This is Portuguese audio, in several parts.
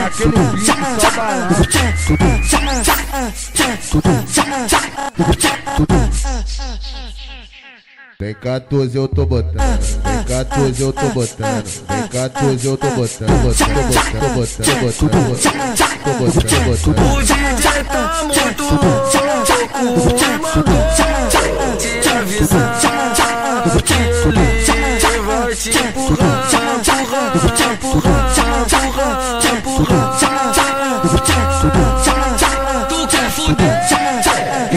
Aquele pique só balança. Vem 14 eu tô botando, vem 14 eu tô botando, vem 14 eu tô botando, O DJ tá muito louco, mandou te avisar que ele vai te empurrar, Tu quer fuder?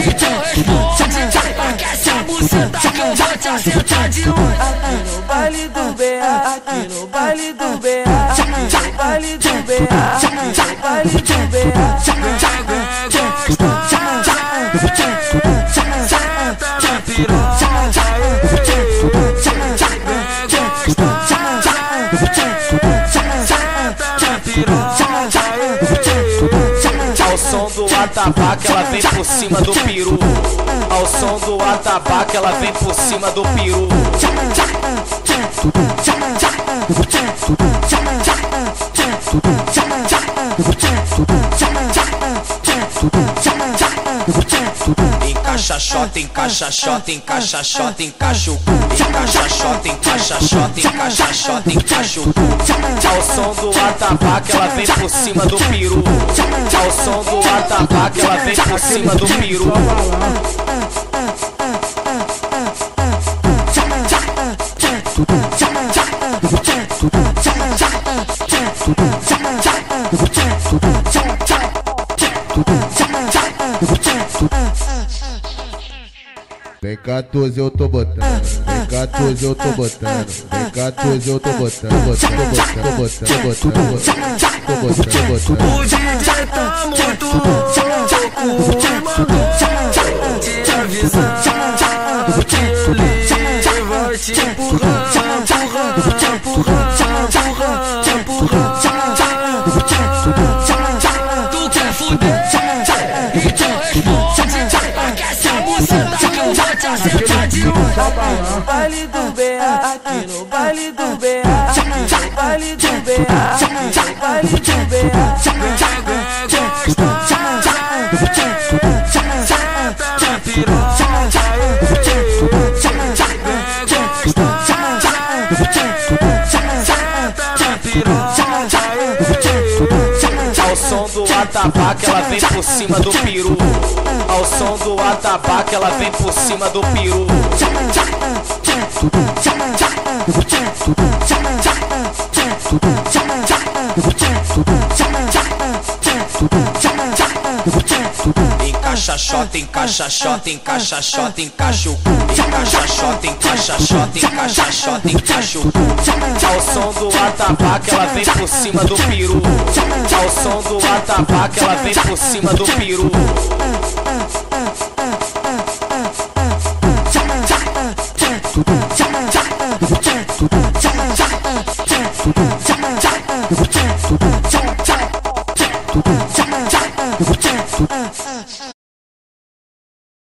Então responde, aquece a buceta que eu vou te acertar de onde? Aqui no baile do BA, aqui no baile do BA, aqui no baile do BA, aqui no baile do BA. Senta na piroca, ao som do atabaque ela vem por cima do peru. Ao som do atabaque ela vem por cima do peru. Encaixa xota, encaixa xota, encaixa xota, encaixa o cu. Encaixa xota, encaixa xota, encaixa xota, encaixa o cu. Ao som do atabaque ela vem por cima do peru. Ao som do atabaque ela vem por cima do peru. Vem 14 eu tô botando, vem 14 eu tô botando, vem 14 eu tô botando, O DJ tá muito louco, mandou te avisar que ele vai te empurrar. Tu quer fuder? Então responde, aquece a buceta que eu vou te acertar de onde? Aqui no baile do BA, aqui no baile do BA, aqui no baile do BA, aqui no baile do BA. Senta na piroca, ao som do atabaque ela vem por cima do peru. Ao som do atabaque ela vem por cima do peru. Encaixa xota, encaixa xota, encaixa xota, encaixa o cu. Encaixa xota, encaixa xota, encaixa xota, encaixa o cu. Ao som do atabaque ela vem por cima do peru. Ao som do atabaque ela vem por cima do peru.